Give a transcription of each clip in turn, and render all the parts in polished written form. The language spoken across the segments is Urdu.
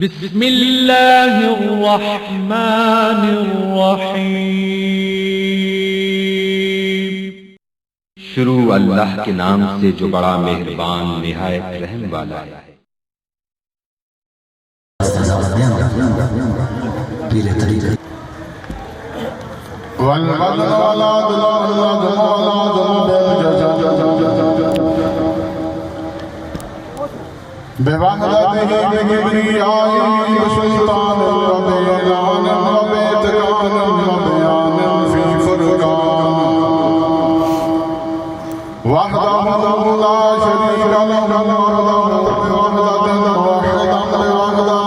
بسم اللہ الرحمن الرحیم۔ شروع اللہ کے نام سے جو بڑا مہربان نہایت رحم والا ہے۔ بوحدته بكبريائه وسلطان وبيان وبإتقان وبيان في فرقان وحده لا شريك له وحده بوحدة موحدا بوحدة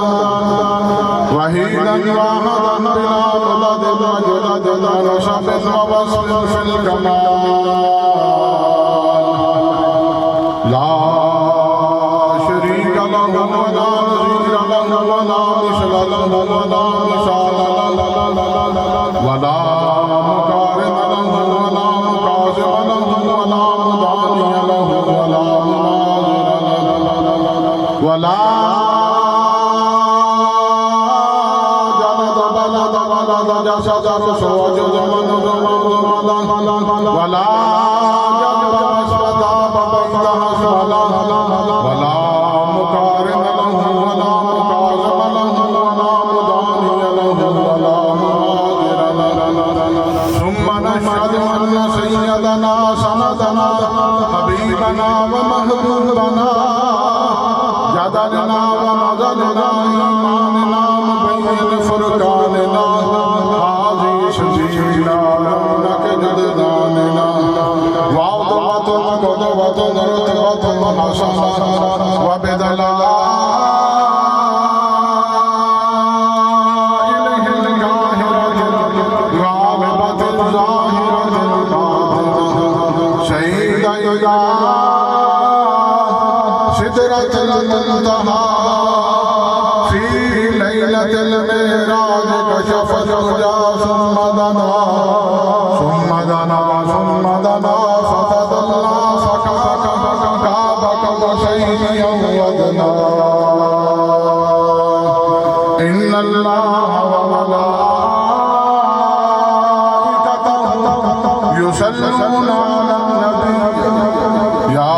وحيدا واحدا بلا مدد وجدد ونشب ووصل في الكمال لا ولا مقارن له ولا مكاشف له ولا مداني له ولا مناظر له ولا جلد بلد ولد جسد وجد من ولا جلد أسفد بيد أسفل ولا مقارن له ولا مكاشف له ولا مداني له ولا ثم نشهد أن سيدنا سندنا حبيبنا ومحبوبنا جدلنا ومددنا إيماننا مبين فرقاننا هذه سبيلنا رونق جدداننا وعظمة قدوة رتبة حسنة وبدلا سدرة المنتهى في ليلة المعراج كشف الهدى ثم دنا فتدلى فكاب قوسين ودنا إن الله وملائكته يصلون على النبي يا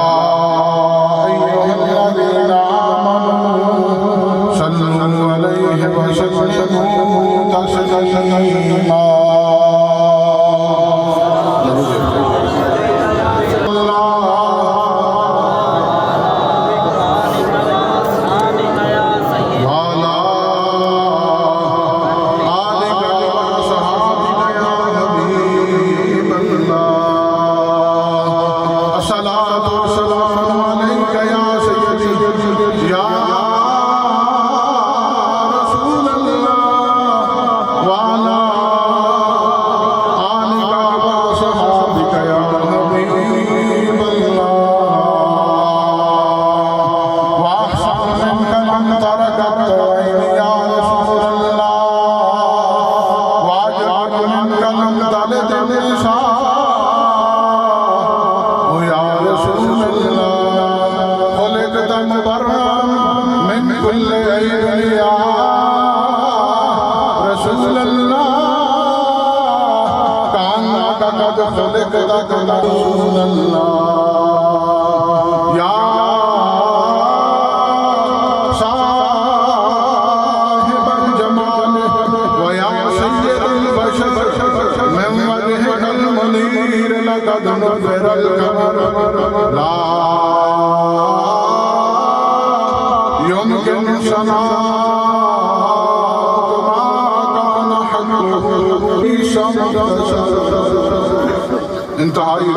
انتہائی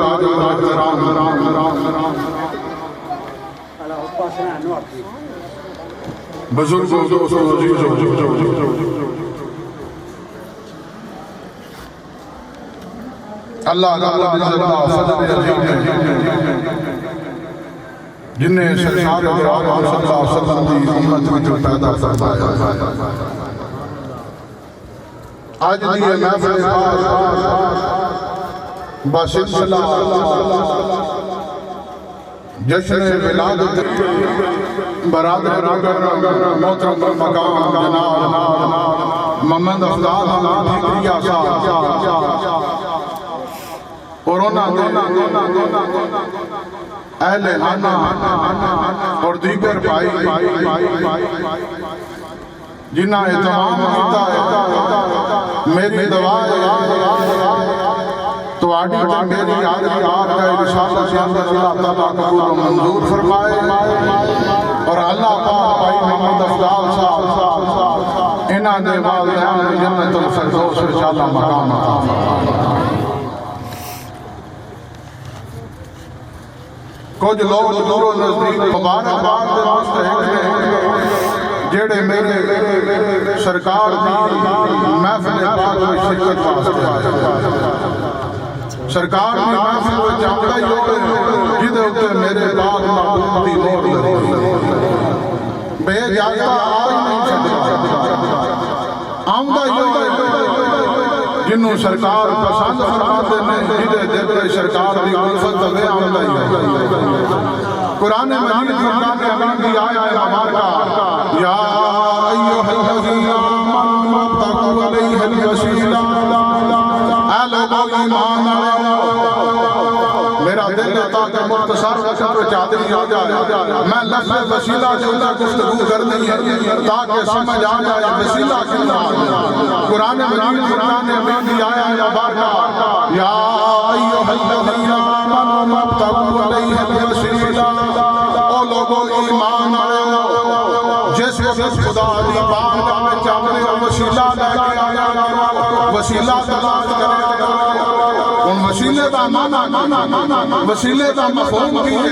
بزرگوں دوستوں عزیزوں اللہ رب العزت فضل عظیم ہے جنہیں سرکار دو عالم صلی اللہ علیہ وسلم دی امت میں پیدا فرمایا آج دی محفل پاک بسلسلہ جشن ولادت برادر محترم مقام جناب محمد افضال ٹھیکریا صاحب اور انہاں دے اہل خانہ اور دیگر بھائی جنہاں اہتمام کیتا ہے میری دعا ہے تو آڈی تے میری حاضری آپ کا انشاءاللہ سے اندر اللہ تعالیٰ قبول و منظور فرمائے اور اللہ پاک بھائی محمد افضال صاحب انہاں دے والدین جنت الفردوس انشاءاللہ مقام عطا فرمائے۔ کچھ لوگ دور و نزدیک مبارکباد دے مستحق ہیں جڑے میرے سرکار دی محفل پاک میں شرکت واسطے آئے سرکار دی محفل میں جاندہ ہی ہوئے جدے ہوتے میرے پاک معبود دی نور لگی بے جاتا آئی نہیں سکتا آمدہ ہی ہوئے جنہوں سرکار پسند فرماتے ہیں جدے دیکھتے سرکار دی غلفت دے آمدہ ہی ہوئے قرآن مجید فرقان امین دی آیا مبارکہ یا ایوہ الذین آمنوا اتقوا علیہ الوسیلہ اے لوگوں ایمان آئے میرا دل ہوتا کہ مختصر وقت پر چادری آ جائے میں لفظ وسیلہ جو اندر گفتگو کرنی ہے تاکہ سمجھ آ جائے وسیلہ کیوں آ جائے قرآن مجید فرقان امین دی آیا مبارکہ یا ایوہ الذین آمنوا اتقوا علیہ الوسیلہ او لوگوں ایمان آئے جس وقت خدا دی بارگاہ میں چاہتے وسیلہ لے کے آیا وسیلہ تلاش کرے ان وسیلے دا معنی وسیلے دا مفہوم کی ہے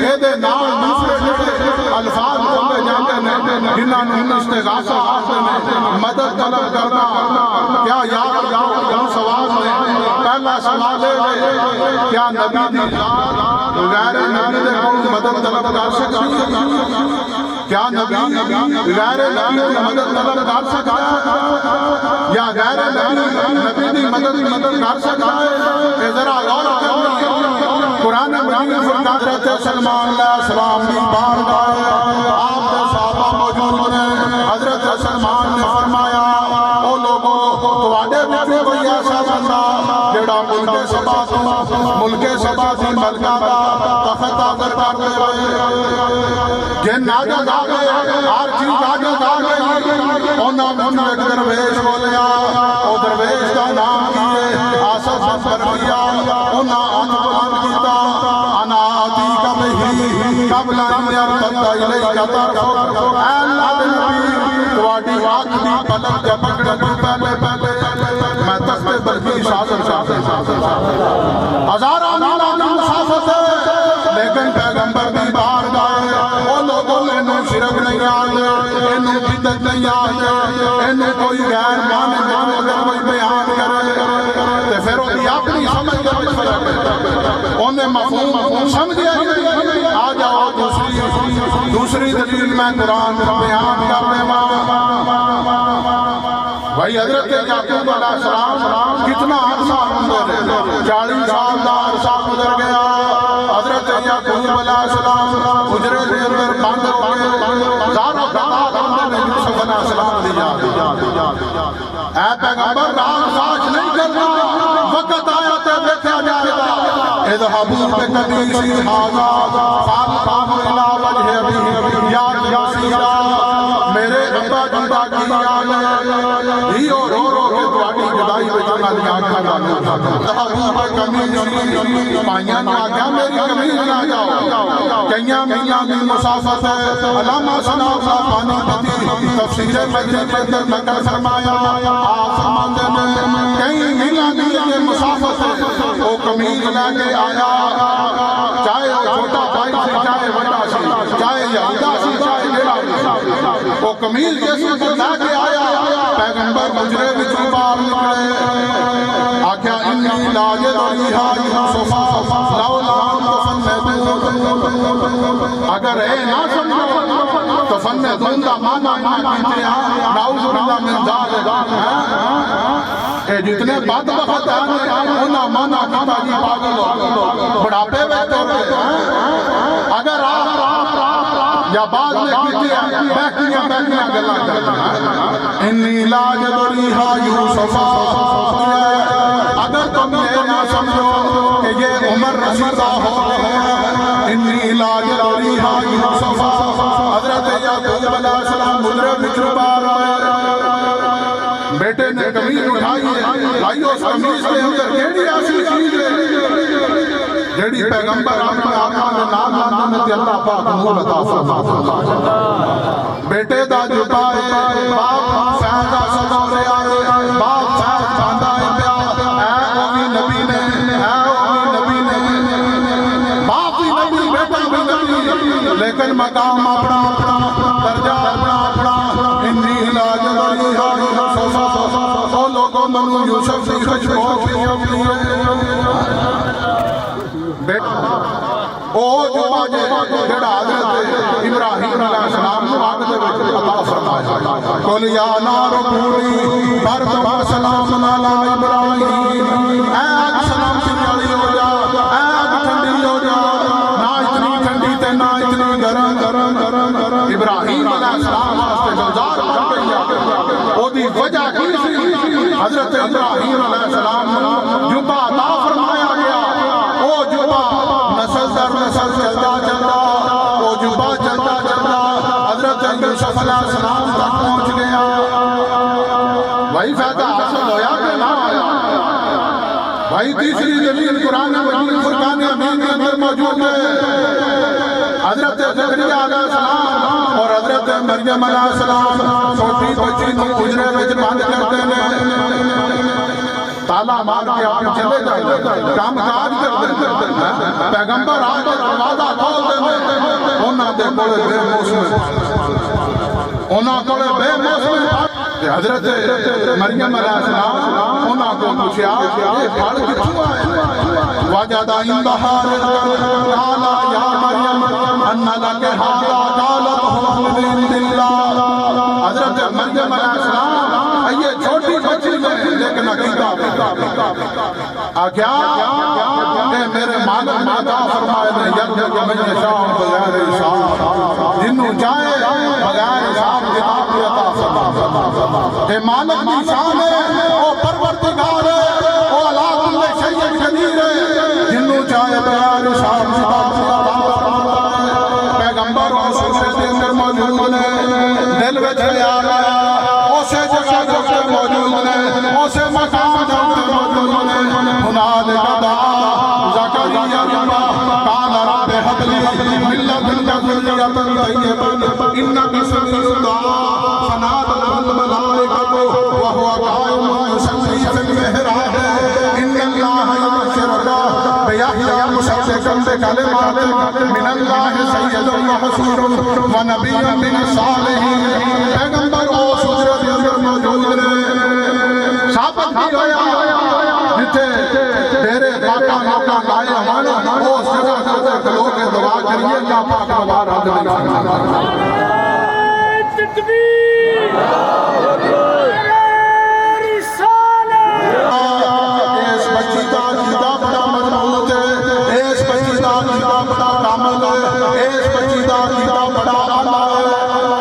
اے دے نال دوسرے جڑے الفاظ بولے جاتے ہیں جنہاں نوں استغاثہ کہتے ہیں مدد طلب کرنا کیا یاد جاؤ سوال میں پہلا سوال ہے کیا نبی دی ذات غیر نبی دے کوئی مدد طلب کر سکتی ہے کیا نبی غیر نبی دی مدد طلب کر سکتا ہے یا غیر نبی دی مدد کر سکتا ہے کہ ذرا غور کرنا قرآن مجید فرقان کہتے ہیں سلمان علیہ السلام کی بارگاہ آپ کے صحابہ موجود ہیں حضرت سلمان نے فرمایا او لوگوں تواڈے وچوں کوئی ایسا بندہ جڑا ملک سبا دی ملکہ دا تخت آگر کر دے جن آجد آگئے ہر چیز آجد آگئے انہاں منہ ایک درویش بولیا او درویش کا نام کیے آصف برویا انہاں آنچ بلند کیتا انا آتی کبھی قبل ان یرتد الیک طرفک اے اللہ دے نبی تواڈی آنکھ دی پلک جب پکڑے تو پہلے میں تخت بلکی شاذر ہزار آمینہ کی مسافت ہے لیکن پیغمبر دی بارگاہ او لوگوں انہوں شرک نہیں آجے انہوں بدت نہیں آجے انہوں کوئی غیر مانے اگر کوئی بیان کرے تو پھر وہ اپنی سمجھ کے فرق ہے انہیں مفہوم سمجھے آ جاؤ دوسری دلیل میں قرآن بیان کرنے بھائی حضرت یعقوب علیہ السلام کتنا عرصہ گزر 40 سال دا عرصہ گزر گیا حضرت یعقوب علیہ السلام حجرے کے اندر بند ہو گئے زاروں خطاب اندر نے یوسف علیہ السلام دیا اے پیغمبر راہ ساچ نہیں کرنا وقت آیا تے دیکھا جائے گا اذهبوا بقميصي هذا فألقوه إلى وجه أبيه يأتي میرے ابا جدا کی آنے ہی اور رو کے تواڈی جدائی بچانا دیا کھانا اذهبوا بقميصي مائیاں نہ آگیا میری قمیض نہ جاؤ کئیاں میلاں دی مسافت ہے علامہ ثنا پانی پتی تفسیر مجری کے اندر نقل فرمایا آپ فرماتے ہیں کئی میلاں دی مسافت ہے وہ قمیض لے کے آیا چاہے وہ چھوٹا بھائی سے چاہے بڑا سی چاہے یہودا سی چاہے میرا وہ قمیض جیسے کو لے کے آیا پیغمبر مجرے وچوں باہر نکلے آکھیا انی لا یدریھا یوسف لولا تفندون اگر اے نہ سمجھو تفندون دا معنی کیتے ہیں نعوذ باللہ من ذالک کہ جتنے بد بخت ہیں انہاں مانا کتا جی پاگل ہو بڑھاپے میں تو اگر آپ یا بعد میں کیتے بیٹھیاں گلا کرنا انی لا جدریہا یوسفا اگر تم یہ نہ سمجھو کہ یہ عمر رسیدہ ہو گئے انی لا جدریہا یوسفا حضرت یعقوب علیہ السلام مدرے بچھبار بیٹے نے قمیض اٹھائی ہے بھائی اس قمیض کے اندر کیڑی ایسی چیز ہے جیڑی پیغمبر اپنے آقا کے نام لانے میں تے اللہ پاک نور عطا فرماتا بیٹے دا جھکا ہے باپ فیض دا صدورے آئے باپ فیض باندھا ہے پیا اے اوی نبی نے باپ بھی نبی بیٹا بھی نبی لیکن مقام اپنا درجہ اپنا انی لا جدریہا یوسف او لوگوں منو یوسف سے خوشبو او جو باجے جڑا حضرت ابراہیم علیہ السلام کو آگ دے وچ عطا فرمایا قل یا نار کونی بردا و سلام علی ابراہیم اے آگ سلام چنگالی ہو جا اے آگ ٹھنڈی ہو جا نہ اتنی ٹھنڈی تے نہ اتنی گرم ابراہیم علیہ السلام واسطے گلزار بن گئی او دی وجہ کی سی حضرت ابراہیم علیہ السلام جبا عطا فرمایا گیا او جبا نسل در نسل چلتا وہ جبا چلتا حضرت یوسف علیہ السلام تک پہنچ گیا وہی فائدہ حاصل ہویا کہ نہ آیا بھائی تیسری دلیل قرآن مجید فرقان حمید کے اندر موجود ہے حضرت زکریا علیہ السلام اور حضرت مریم علیہ السلام چھوٹی بچی کو اجرے وچ بند کرتے ہیں تالا مار کے آپ چلے جائے کام کاج کر دیں پیغمبر آگے دروازہ کھول دیں انہاں دے کولے بے موسم حضرت مریم علیہ السلام انہاں کو پوچھا یہ پھل کتوں آئے وجد عندہا رزقا قال یا مریم ان لک ھذا قالت هو من عند اللہ حضرت مریم علیہ السلام یہ چھوٹی بچی ہے لیکن عقیدہ آگیا کہ میرے مالک عطا فرمائے نے یرزق من یشاء بغیر حساب جنوں چاہے بغیر حساب کتاب عطا فرمائے کہ مالک کی شان ہے وہ پروردگار ہے وہ علی کل شیء قدیر ہے جنوں چاہے بغیر حساب کتاب عطا فرمائے پیغمبر رسول کے اندر موجود ہے دل وچ خیال آیا اسے جگہ جگہ موجود ہے اسے مقام جگہ موجود ہے ہنالک دعا زکریا قال رب هب لي من لدنك ذرية طيبة إنك سميع الدعاء فنادته الملائكة وهو قائم يصلي في المحراب إن الله يبشرك بيحيى مصدقا بكلمات من الله سيدا وحصورا ونبيا من الصالحين پیغمبر او سورت اندر موجود رہے ثابت بھی ہویا جتے تیرے باقا لائے ہمارا وہ سجا کرتے کلو کے دعا کریے اللہ پاک دوبارہ دعا تکبیر اس بچی کا عقیدہ بڑا مضبوط ہے اس بچی کا عقیدہ بڑا کامل ہے اس بچی کا عقیدہ بڑا اعلیٰ ہے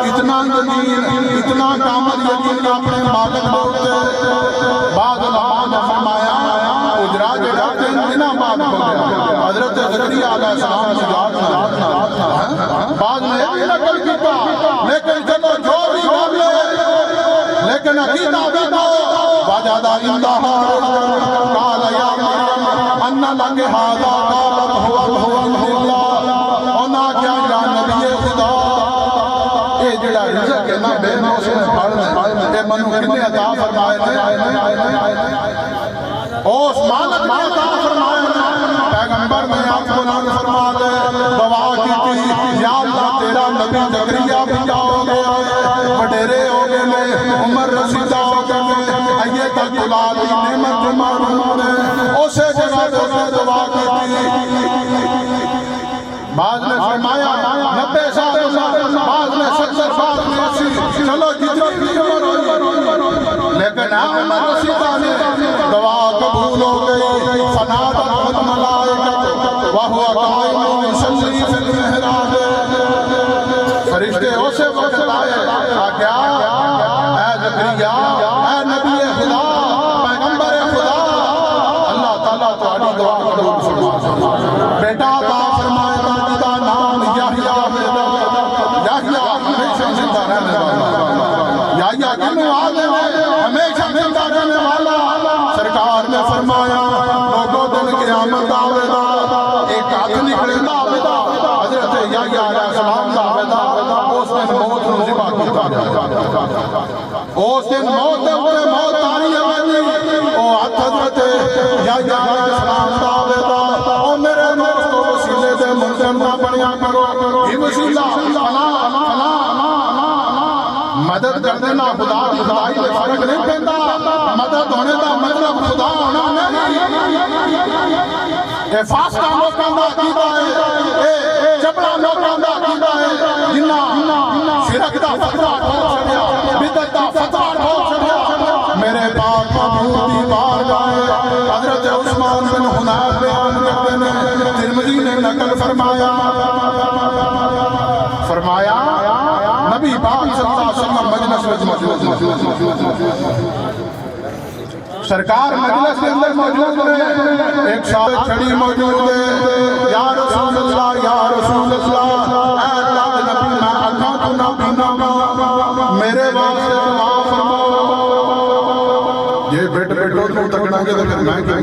اتنا یقین اتنا کامل یقین اپنے مالک بولتے بعض علماء نے فرمایا اجرا جڑا تین دنوں بعد ہو گیا حضرت زکریا علیہ السلام نے جواب بعض نے یہ نقل کیتا لیکن چلو جو بھی معاملے لیکن عقیدہ بھی تو وجد عندہا قال یا مریم ان لک ھذا قالت هو من اللہ انہاں کیا یا نبی خدا اے جڑا رزق ہے نا بے موسم پڑھنے اے منو کنے عطا فرمائے اس مالک نے عطا فرمائے پیغمبر نے آپ کو بلند فرما دے دعا کی تھی یا اللہ تیرا نبی زکریا بھی ہو گیا وڈیرے ہو گئے عمر رسیدہ ہو گئے ایے تک اولاد کی نعمت معلوم ہے اسے جگہ جگہ دعا کی تھی بعض نے فرمایا 90 سال بعض نے 70 بعض نے 80 چلو جتنی عمر ہوئی لیکن عمر رسیدہ نے دعا قبول ہو گئی فنادت الملائکۃ وهو قائم يصلي في المحراب یحییٰ اے نبی خدا پیغمبر خدا اللہ تعالیٰ تہاڈی دعا قبول فرما بیٹا عطا فرمائے دادی دا نام یحییٰ یحییٰ ہمیشہ زندہ رہنے والا یحییٰ کنوں آدھے ہمیشہ زندہ رہنے والا سرکار نے فرمایا لوگوں دن قیامت آوے دا ایک ہاتھ نکلے دا آوے دا حضرت یحییٰ علیہ السلام دا آوے دا اس دن موت نو ذبح کیتا جائے اس دن موت دے اوپر موت تاری ہوئی او حضرت یحییٰ علیہ السلام دا آوے دا او میرے دوستو وسیلے دے منظم نہ بنیا کرو یہ وسیلہ فلاں مدد کر دینا خدا کی خدائی میں فرق نہیں پہنتا مدد ہونے دا مطلب خدا ہونا نہیں اے فاسقہ لوکاں دا عقیدہ ہے اے چپڑا لوکاں دا عقیدہ ہے جنہاں شرک دا فتوہ کھول چھڑیا بدعت دا فتوہ کھول چھڑیا میرے پاک محبوب دی بارگاہ حضرت عثمان بن حنیف بیان کرتے ہیں ترمذی نے نقل فرمایا نبی پاک صلی اللہ علیہ وسلم مجلس سرکار مجلس کے اندر موجود ہے ایک شاہ چھڑی موجود ہے یا رسول اللہ یا رسول اللہ اے اللہ کے نبی میں اکھاں تو نہ پینا میرے واسطے دعا فرماؤ یہ بیٹھو تو تکنا کے پھر میں کیا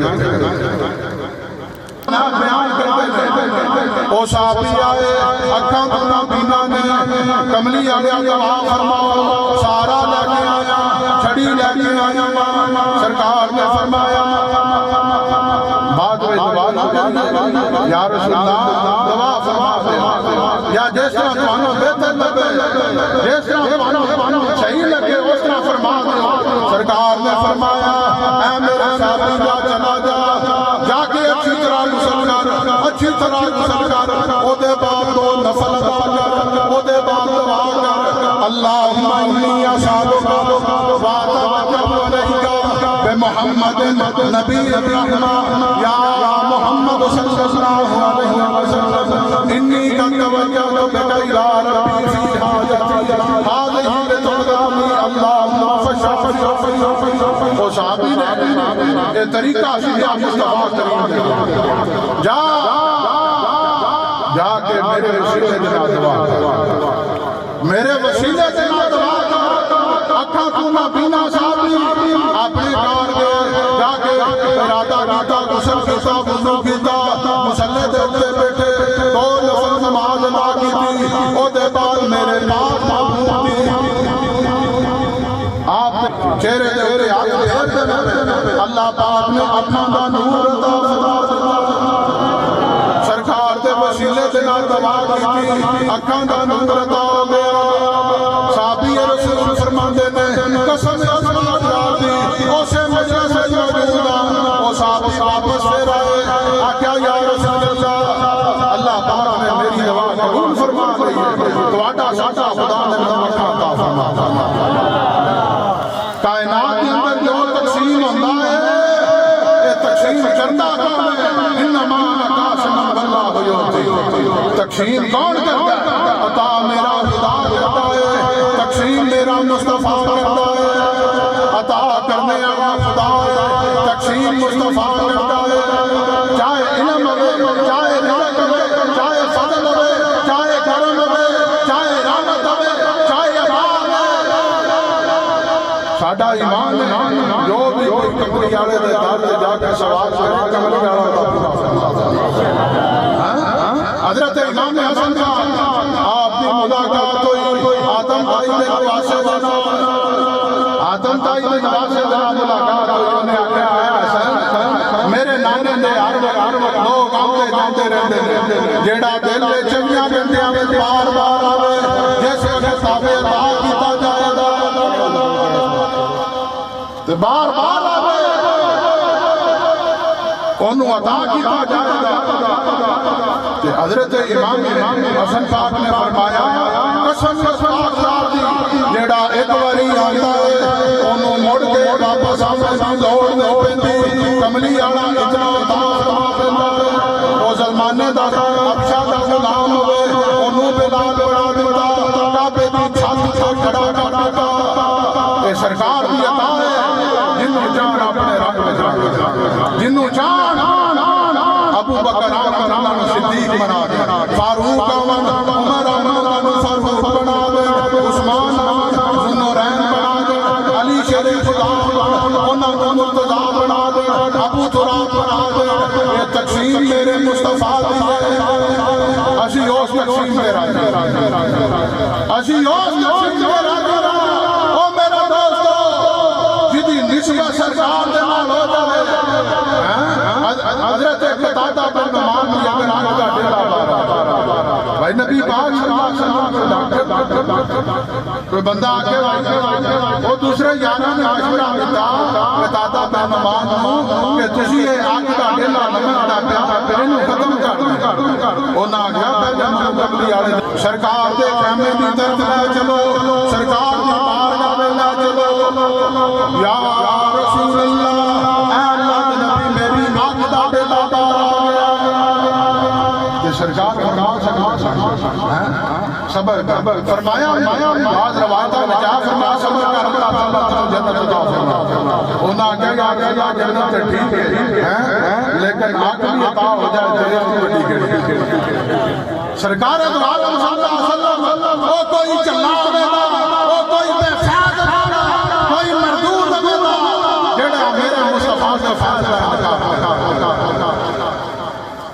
بیان کرتے ہیں او صحابی آئے اکھاں تو نہ پینا نے کملی آگے دعا فرماؤ سارا لے کے آیا چھڑی لے کے آیا سرکار نے فرمایا بات ہوئی دعا یا رسول اللہ دعا فرما یا جس طرح تمہانوں بہتر لگے جس طرح تمہانوں صحیح لگے اس طرح فرما دے سرکار نے فرمایا اے میرے صحابی جا چلا جا کے اچھی طرح غسل کر او دے بعد دو نفل ادا کر او دے بعد دعا کر اللہم انی اشہدک واتوکل علیک بمحمد نبی الرحمہ یا محمد صلی اللہ علیہ وسلم انی قد توجہت بک الی ربی فی حاجتی هذه لتقدمی اللہم فشفع او صحابی نے یہ طریقہ سیدھا مصطفیٰ کریم جا کے میرے وسیلے دنا دعا میرے وسیلے دنا دعا اکھاں تو نہ پینا صحابی اپنے کار گئے جا کے ارادہ کیتا غسل کیتا وضو کیتا مصلی دے اوپر بیٹھے دو نفل نماز ادا کیتی او دے بعد میرے پاک محبوب دی آپ چہرے دے اوپر ہاتھ پھیرتے اللہ پاک نے اپنا دا نور عطا فرما سرکار دے وسیلے دے نال دعا کیتی اکھاں دا نور عطا ہو گیا صحابی رسول فرماندے نے قسم خدا دی اسے مجلس وچ موجود او صحابی واپس پھر آئے آکھیا یا رسول اللہ پاک نے میری دعا قبول فرما لی تہاڈا ساڈا خدا نے اکھاں عطا فرما کائنات کے اندر جو تقسیم ہوندا ہے یہ تقسیم کرتا کون ہے انما تقسیم کون کرتا ہے عطا میرا خدا کرتا ہے تقسیم میرا مصطفیٰ کرتا ہے عطا کرنے والا خدا ہے تقسیم مصطفیٰ کرتا ہے چاہے علم ہوئے چاہے رزق ہوئے چاہے فضل ہوئے چاہے کرم ہوئے چاہے رحمت ہوئے چاہے عذاب ہے ساڈا ایمان ہے جو بھی کوئی کملی والے دے در تے جا کے سوال کرے کملی والا حضرت امام حسن کا آپ کی ملاقات ہوئی آدم بھائی نے نواسے دینا آدم بھائی نے نواسے دینا ملاقات ہوئی انہیں آگے آیا حسن میرے نانے نے ہر وقت لوگ آتے جاتے رہتے جیڑا دل میں چنگیاں گھنٹیاں میں بار بار آوے جس وقت تابع عطا کیتا جائے گا تو بار بار آوے انہوں عطا کیتا جائے گا حضرت امام حسن پاک نے فرمایا قسم پاک ذات دی جیڑا ایک واری آندا ہے انہوں مڑ کے واپس آوے دوڑ دے پیندی کملی والا اتنا عطا فرما پیندا او زمانے دا ابشا دا غلام ہوئے انہوں بلال بنا دیتا کعبے دی چھت تے کھڑا کر دیتا کہ سرکار دی عطا ہے جنوں چاہن اپنے رنگ میں رنگ جنوں چاہن ابو بکر آمن اللہ صدیق بنا دے فاروق آمن عمر آمن فاروق بنا دے عثمان آمن نورین بنا دے علی شیر خدا انہاں کو مرتضی بنا دے ابو تراب بنا دے یہ تقسیم میرے مصطفیٰ دی ہے اسی اس تقسیم میرا اسی اس تقسیم میرا او میرا دوستو جدی نسبت سرکار دے نال ہو جاوے حضرت قتادہ بن نعمان دی اگر آج کا ڈیرا بارا بھائی نبی پاک صلی اللہ علیہ وسلم کوئی بندہ آکے وہ دوسرے یارہ نے مشورہ دیتا قتادہ بن نعمان ہوں کہ تسی یہ آج کا ڈیرا نمک دا پیا انہوں ختم کر انہاں گیا پہلے محمد علی سرکار دے خیمے دی طرف لے چلو سرکار دی بارگاہ میں لے چلو یا رسول اللہ اے اللہ کے نبی میری آنکھ دا بیٹا بار آ گیا کہ سرکار صبر فرمایا بعض روایتہ بچا فرمایا صبر کر اللہ تعالیٰ جنت عطا فرمایا انہاں کہا جنت ٹھیک ہے لیکن آنکھ بھی عطا ہو جائے تو ٹھیک ہے سرکار دو عالم صلی اللہ علیہ وسلم وہ کوئی چلا ہوگا وہ کوئی بے فیض ہوگا کوئی مردود ہوگا جڑا میرے مصطفیٰ سے فیض ہوگا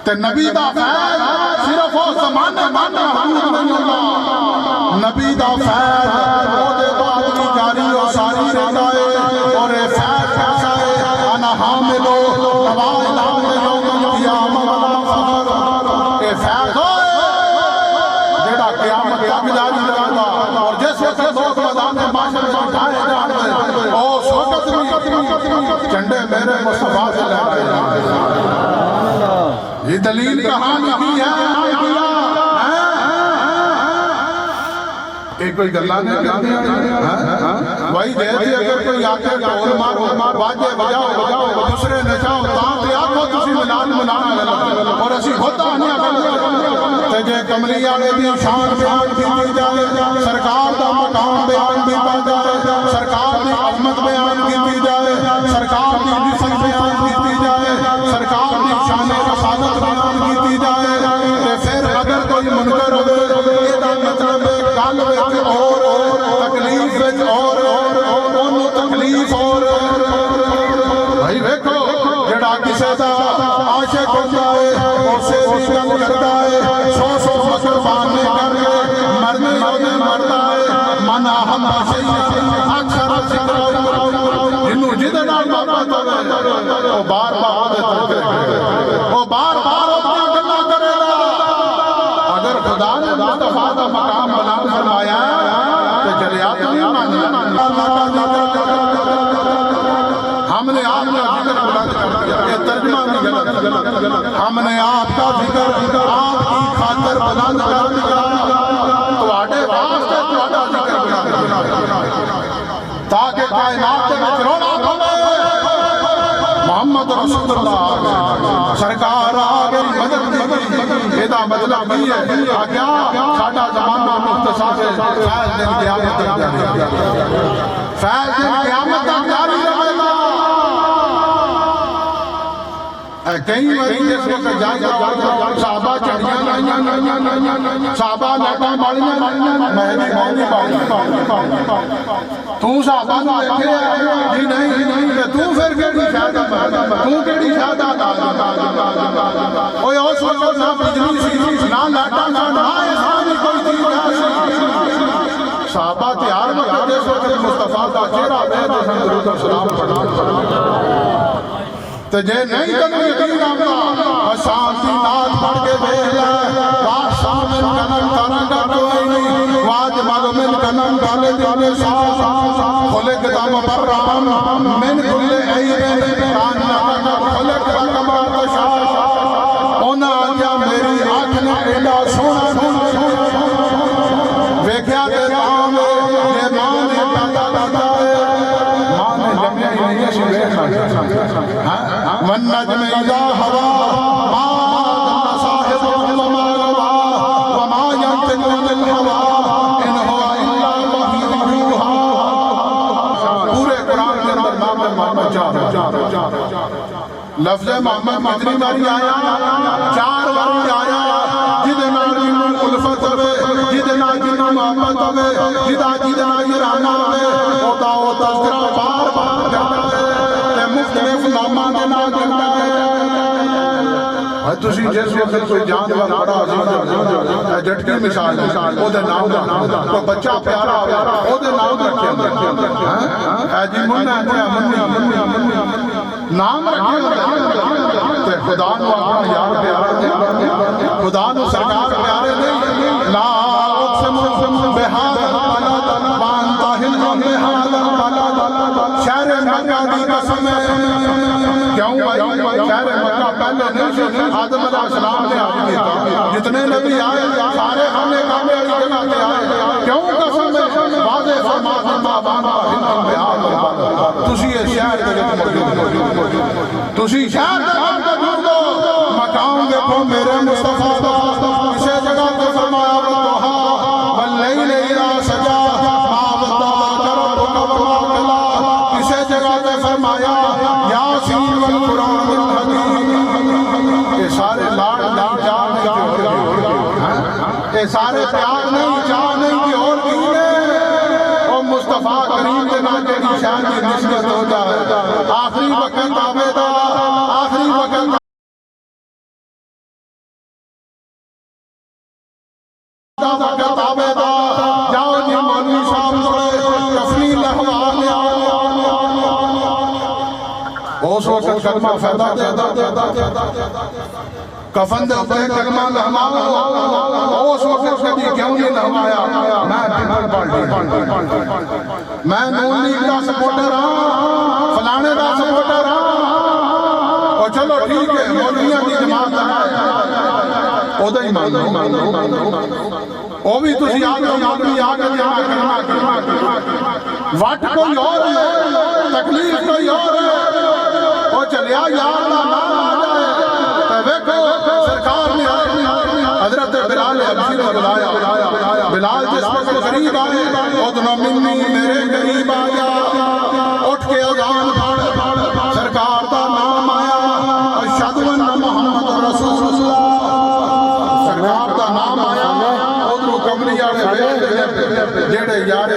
تے نبی دا فیض صرف وہ زمانے مانے حدود نہیں ہوگا نبی دا فیض وہ دے بعد کی جاری و ساری رہتا ہے اور اے فیض کیسا ہے انا حاملو نوائی لام یوم القیامہ ولا فخر اے فیض ہو قیامت تک جاری رہا اور جس وقت لوگ میدان میں معاشر میں اٹھائے جاتے اس وقت بھی چنڈے میرے مصطفیٰ سے لہرائے جاتے یہ دلیل کہانی کی ہے ایک کوئی گلہ نہیں کرتے ہیں وہی دیتی اگر کوئی آکے ٹول مارو باجے بجاؤ دوسرے نچاؤ تاں آکھو تسی ملان اور اسی ہوتا نہیں اگر تجھے کملی آلے دی شان بیان کی جائے سرکار دا مقام بیان کی جائے سرکار دی عظمت بیان کی جائے سرکار دی نسل بیان کی جائے سرکار دی شان رسالت بیان کی جائے پھر اگر کوئی منکر ہوئے یہ مطلب کل وچ اور تکلیف وچ اور انہوں تکلیف اور بھائی ویکھو جڑا کسے دا عاشق ہوتا ہے اسے بھی گل کرتا ہے سو مسلمان نے کر کے مرنے ہونے مرتا ہے منا ہم شہید اکثر ذکر جنہوں جدہ نال محبت ہوئے وہ بار بار وہ بار بار اپنا گلہ کرے گا اگر خدا نے مصطفیٰ دا مقام بلند فرمایا تو جلیات نہیں مانی ہم نے آپ کا ذکر بلند کر دیا یہ ترجمہ نہیں غلط ہم نے آپ کا ذکر آپ کی خاطر بلند کر دیا تو آڑے واسطے تو آڑا ذکر بلند تاکہ کائنات کے بچ رونا بھولے محمد رسول اللہ سرکار آگئی مدد یہ دا مطلب نہیں ہے کیا ساڑھا زمانہ مختصر سے فیض دن قیامت تک جاری فیض دن قیامت تک جاری رہے گا کہیں وقت جس وقت جائے صحابہ چڑھیاں صحابہ لیٹا باڑیاں مہدی مولی باڑی تو صحابہ نو دیکھے جی نہیں کہ تو پھر کیڑی شہادت تو کیڑی شہادت اوہ اس وقت نہ بجلی سی نہ لیٹا نہ ایسانی کوئی چیز ایسی صحابہ تیار مکہ جس وقت مصطفیٰ کا چہرہ بے دسن درود و سلام پڑھا تجھے نہیں کنو یقین آمدہ شانتی نات پڑھ کے بھیلا واشا من کنن ترنگا کوئی نہیں واج مالو من کنن ڈالے دینے ساں خلق دام برام من کل عیبین کان نگا خلق رکمہ تشاہ اونا آجا میری آنکھ نے ایڈا سونا ویکھیا دے تامے یہ مانے پیدا کرتا ہے مانے لمحے ہی نہیں شبیرنا والنجم اذا ہوا ما ضل صاحب وما غوى وما ينطق عن الهوى ان هو الا وحي يوحى لفظ محمد کتنی باری آیا؟ 4 باری آیا. جدے نال جنوں الفت ہوے، جدے نال جنوں محبت ہوے، جدے نال یارانہ ہوے، او تذکرہ بار بار جاندا ہے تے مختلف ناماں دے نال جاندا ہے. تسی جس وقت کوئی جانور بڑا عزیز جٹکی مثال ہے، او دے نام دا کوئی بچہ پیارا ہویا او دے نام رکھے اے جی منا تے منی نام رکھے تے خدا نو اپنا یار پیارا دے، خدا نو سرکار پیارے دے. لا اقسم بہذا البلد وانت حل بہذا البلد. شہر مکہ دی قسم ہے. کیوں بھائی؟ شہر مکہ پہلے نہیں سے آدم علیہ السلام نے آج کیتا. جتنے نبی آئے سارے خانے کعبے والی جگہ تے آئے. کیوں قسم ہے؟ واضح فرما فرما وانت حل بہذا البلد. تسی اس شہر دے وچ موجود ہو، تسی شہر دے وچ موجود ہو. مقام دیکھو میرے مصطفیٰ دا. کسے جگہ تے فرمایا والضحیٰ واللیل اذا سجا ما ودعک ربک وما قلی. کسے جگہ تے فرمایا یاسین والقرآن الحکیم. یہ سارے لاڈ نہیں جا نہیں کہ یہ سارے پیار نہیں جا نہیں کہ اور کینے. او مصطفیٰ کریم دے نال جڑی شان دی نسبت ہو جائے. آخری وقت آوے دا، آخری وقت آوے دا. جاؤ جی مولوی صاحب تھوڑے کفنی لہوا لیا. اس وقت کلمہ فیدا دے کفن دے اوپر کلمہ لہواؤ. اس وقت کبھی کیوں نہیں لہوایا؟ میں پیپل پارٹی، میں نون لیگ دا سپورٹر ہاں، فلانے دا سپورٹر ہاں. اور چلو ٹھیک ہے مولویاں دی جماعت ہے او دا ہی مان لو. او بھی تسی آگے مولوی آگے جمع کرنا وٹ کوئی اور ہے، تکلیف کوئی اور ہے. او چلیا یار دا نام آ جائے تو ویکھو سرکار نے حضرت بلال حبشی کو بلایا. بلال جس وقت قریب آئے ادنا منی میرے قریب آیا. اٹھ کے اذان پڑھ، سرکار دا نام آیا اشہد ان محمد رسول اللہ. سرکار دا نام آیا. ادھروں کملی والے جڑے یار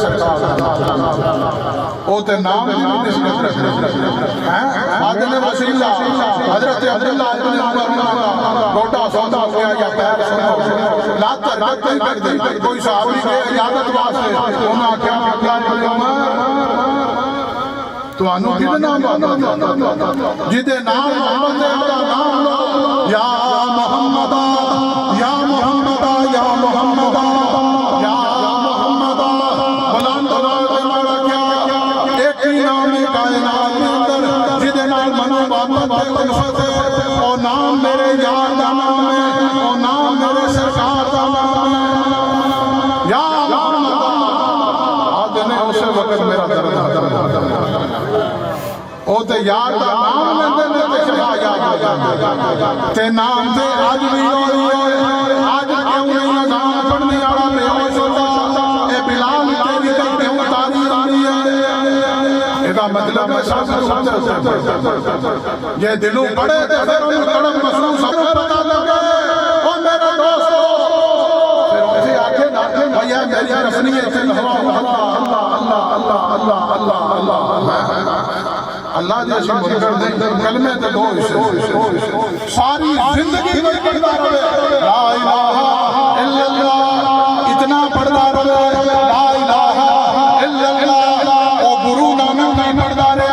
سرکار او تے نام دی نسبت رکھتے ہیں. عادل وسیلہ حضرت عبداللہ ابن عمر گوٹا سودا ہوا یا پیر سودا ہوا لات حرکت نہیں کر دی. کوئی صحابی کے عیادت واسطے انہاں کیا کیا تو انو کدے نام جدے نام محمد دے نام لو. یا محمد یا محمد یا محمد یا محمد. بلند بلند ایک ہی نام کائنات کے اندر جدے نال منو محبت تے الفت ہے. او نام میرے یار دا نام ہے، او نام میرے سرکار دا نام ہے یا محمد. آج نے اسے وقت میرا درد او تے یار دا نام لیندے نے تے شفا یاد تے نام تے آج بھی ہوئی. آج کیوں نہیں اذان پڑھنے والا بے ہوش ہوتا؟ اے بلال تیری تے کیوں تاری رانی ہے؟ ادا مطلب ہے سب یہ دلوں پڑے تے پھر ان کڑم مسلم سب پتہ لگے. او میرے دوستو پھر اسے آنکھیں ناکھیں بھیا میری رفنی ہے چل ہوا اللہ اللہ اللہ اللہ اللہ اللہ اللہ جیسے منکر دیں کلمے تے دو اسے ساری زندگی کوئی پڑھتا رہے لا الہ الا اللہ. اتنا پڑھتا رہے لا الہ الا اللہ. او گرو ناموں کا پڑھتا رہے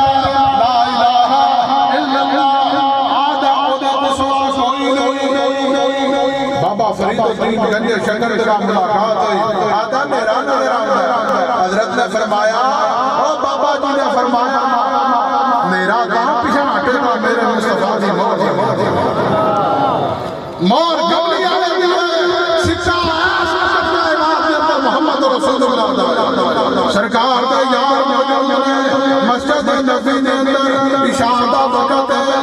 لا الہ الا اللہ. آدھا عہدہ تے سوا کوئی نہیں. بابا فرید الدین گنج شکر کا ملاقات ہوئی. آدھا میرا حضرت نے فرمایا او بابا جی نے فرمایا میرا کام پیچھے ہٹے گا میرے مصطفیٰ دی مور گبلی آلے دی سچا ایس محمد رسول اللہ سرکار دے یار موجود ہے. مسجد نبی دے اندر عشاء دا وقت ہے.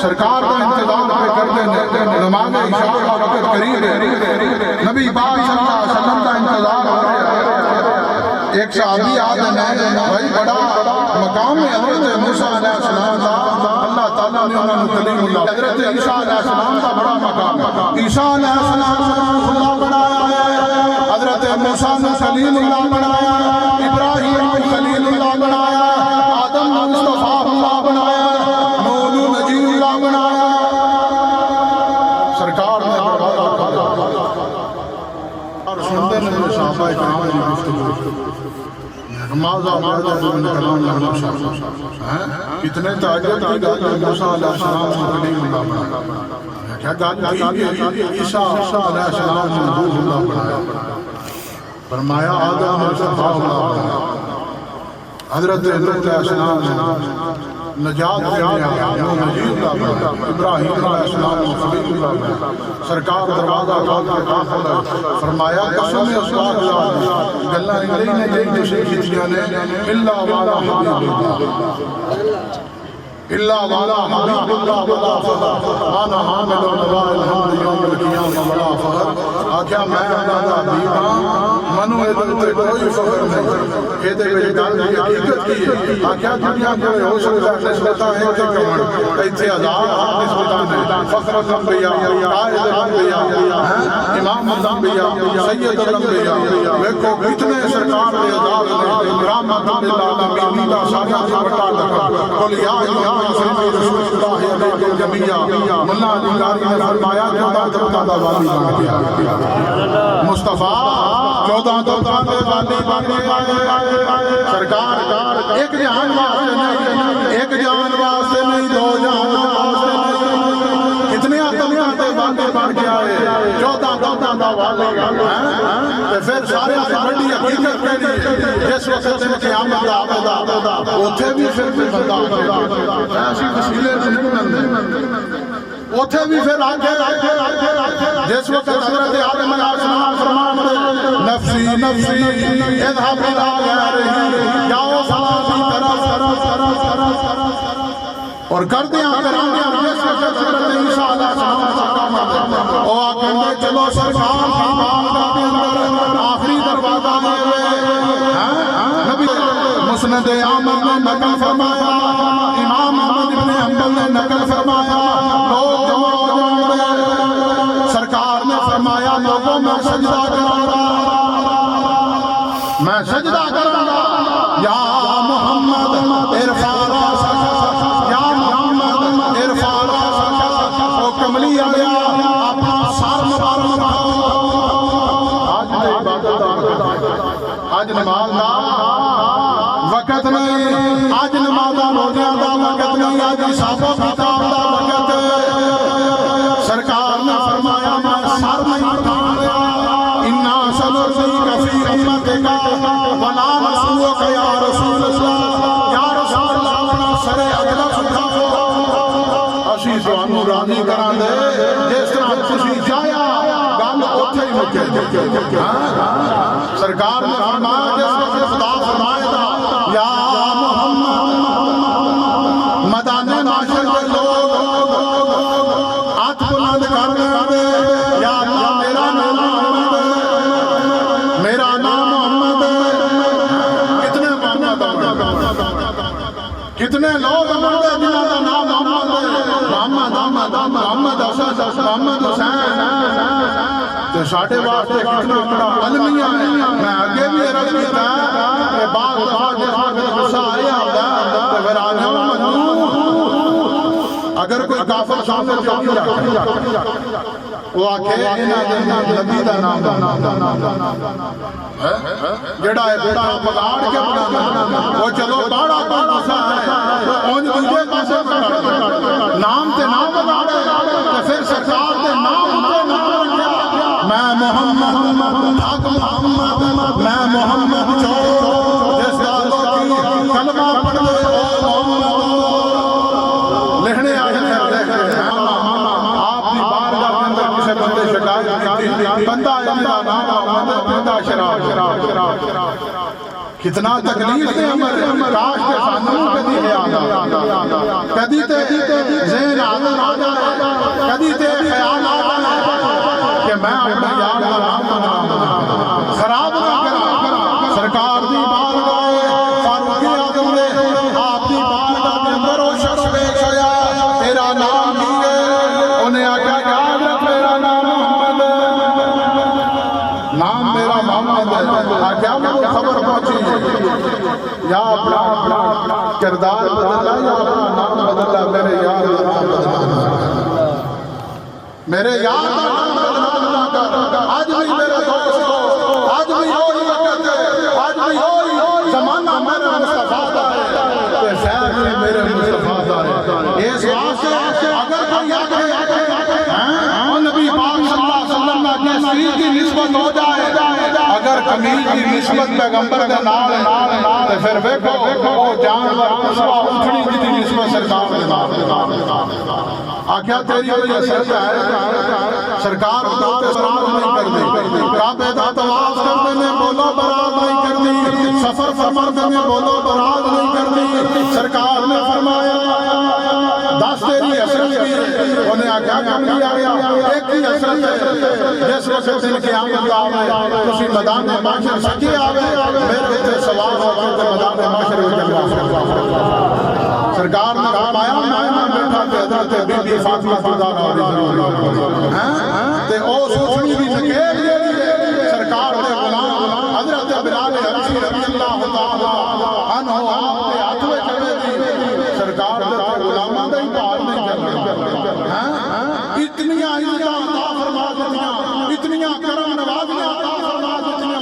سرکار کا انتظام پہ کر دینے نماز عشاء کا وقت قریب ہے. نبی پاک صلی اللہ علیہ وسلم کا انتظار ہو رہا ہے. ایک صحابی آدم ہے بھائی بڑا مقام ہے حضرت موسیٰ علیہ السلام کا اللہ تعالیٰ نے انہوں نے کلیم اللہ حضرت عیسیٰ علیہ السلام کا بڑا مقام ہے عیسیٰ علیہ السلام اللہ بڑھایا ہے حضرت موسیٰ نے کلیم اللہ بڑھایا ابراہیم کلیم اللہ بڑھایا آدم مصطفیٰ اللہ بڑھایا نوح نجی اللہ بڑھایا سرکار نے اور سنتے ہیں صحابہ کرام کی گفتگو ماذا ماذا من کلام اللہ کتنے تعجب کی گل موسیٰ علیہ السلام سے کلیم اللہ بنایا کیا گل کی عیسیٰ علیہ السلام سے روح اللہ بنایا فرمایا آدم مصطفیٰ اللہ بنایا حضرت علیہ السلام نجات دینے آیا نجیب اللہ بنایا ابراہیم علیہ السلام خلیل اللہ بنایا سرکار دروازہ کھول کے داخل ہے فرمایا قسم اسلام اللہ گلہ انگلی نے جن جسے کھچیاں نے اللہ والا حبیب اللہ اللہ والا حبیب اللہ ولا فخر آنا حامل اللہ الحمد یوم القیامہ ولا فخر آکھیا میں اللہ دا حبیب ہاں منو ادھر تے کوئی فخر نہیں یہ دے وچ گل دی حقیقت کی ہے آکھیا دنیا کوئی ہو سکتا ہے نسبتاں ہے تے کون ایتھے ہزار نسبتاں نے فخر الانبیاء قائد الانبیاء امام الانبیاء سید الانبیاء دیکھو کتنے سرکار دے ہزار نے رحمت للعالمین دا سارا بڑا لقب قل یا رسول اللہ علیہ جمیعہ ملا علی قاری نے فرمایا 14 دا والی بن گیا مصطفیٰ 14 دے والی بن گیا سرکار ایک جہان واسطے نہیں ایک جہان واسطے نہیں دو جہان واسطے نہیں کتنے آتمیاں دے والی بن گیا ہے 14 دا والی تے پھر سارے سے بڑی حقیقت کہنی جس وقت سے قیامت دا آبدا اوتھے بھی پھر بندہ ایسی وسیلے نہیں اوتھے بھی پھر آگے جس وقت حضرت آدم علیہ السلام فرمان دے نفسی نفسی اذهب الى غیرہ جاؤ فلاں کی طرف اور کر دیا کرانگے جس وقت حضرت عیسیٰ علیہ السلام او آکھیں چلو سرکار کی بارگاہ کے اندر آخری دروازہ دے نبی مسند احمد نے نقل فرمایا امام احمد ابن حنبل نے نقل فرمایا لوگ جمع ہو جائیں گے سرکار نے فرمایا لوگوں میں سجدہ کروں گا میں سجدہ کروں گا یا محمد ارفع راسک یا محمد ارفع راسک او کملی آیا اپنا سر مبارک آج عبادت آج نماز وقت نہیں آج نماز روزیاں دا وقت نہیں آج حساب و کتاب دا وقت سرکار نے فرمایا میں سر نہیں اٹھایا انا سنرضیک فی امتک ولا نسوک یا رسول اللہ یا رسول اللہ اپنا سر اقدس اٹھاؤ اسی تانوں راضی کران دے جس طرح تسی جایا گل اوتھے ہی مکے سرکار نے فرمایا جس وقت خدا فرمائے دا یا محمد مدانے معاشر کے لوگ ہاتھ بلند کر دے یا اللہ میرا نام محمد میرا نام محمد کتنے کتنے لوگ مرد جنہاں دا نام محمد محمد حسن محمد حسین تو ساڑھے واسطے کتنا بڑا علمیہ ہے میں آگے بھی عرض کیتا ہے کہ بعض جس وقت غصہ آیا ہوتا ہے تو پھر آنے مجنون اگر کوئی کافر سامنے چوکی وہ آکھے نبی دا نام جڑا ہے بیٹا پگاڑ کے بنا وہ چلو باڑا کوئی غصہ ہے وہ اونج دوجے پاسے نام تے نام بگاڑے تو پھر سرکار تے نام تے نام رکھیا میں محمد حق محمد میں محمد چور جس دالوں کی کلمہ پڑھ لے او محمد لکھنے آئے ہیں آپ کی بارگاہ کے اندر کسے بندے شکایت کی بندہ اندہ نام محمد بندہ شراب کتنا تکلیف دے ہمارے کاش کے سانوں کدی ہے آگا کدی تے ذہن آدھر آ جائے کدی تے خیال آ جائے کہ میں اپنے یاد کا نام خراب نہ کرا سرکار دی بات خبر پہنچی یا اپنا کردار بدلا یا اپنا نام بدلا میرے یار کا نام بدلا میرے یار کا نام بدلا کر آج بھی میرے دوست ہو آج بھی وہی وقت ہے آج بھی وہی زمانہ میرے مصطفیٰ کا ہے کہ شہر میں میرے مصطفیٰ کا ہے اس واسطے اگر کوئی نبی پاک صلی اللہ علیہ وسلم کے سریر کی نسبت ہو جائے اگر کمیل کی نسبت پیغمبر کے نال تو پھر دیکھو وہ جانور قصبہ اٹھنی کی نسبت سرکار کے نال آکھیا تیری کوئی اثر ہے سرکار کو سلام نہیں کرتی کعبے دا طواف کرنے میں بولو برات نہیں کرتی سفر فرمانے میں بولو برات نہیں کرتی سرکار نے فرمایا دس تیری حسرت کی انہیں آگیا کم لیا گیا ایک کی حسرت ہے جس وقت دن کی آمد آوے کسی میدان معاشر سکی آوے میرے تے سوال ہوگا کہ میدان معاشر میں جلوہ سرکار نے فرمایا میں بیٹھا کہ حضرت بی بی فاطمہ خدا کا تے او سوچنی بھی سکے سرکار نے غلام حضرت بلال حبشی رضی اللہ تعالی عنہ آپ کے ہاتھ میں چلے دی سرکار نے غلاماں دا ہی پار نہیں کرنا اتنیاں عزتاں عطا فرما دتیاں اتنیاں کرم نوازیاں عطا فرما دتیاں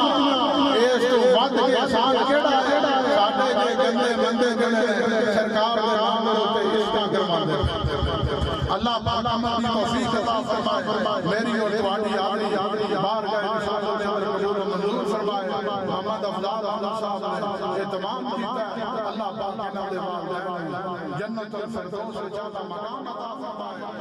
اس تو ود کے احسان کیڑا ہے ساڈے دے گندے بندے جڑے سرکار دے نام تے عزتاں کروا دے اللہ پاک ہماری توفیق عطا فرمائے میری اور تہاڈی آخری بارگاہ رسالت دے اندر قبول و منظور فرمائے محمد افضل احمد صاحب نے اہتمام کیتا ہے اللہ پاک انہاں دے والدین جنت الفردوس وچ مقام عطا فرمائے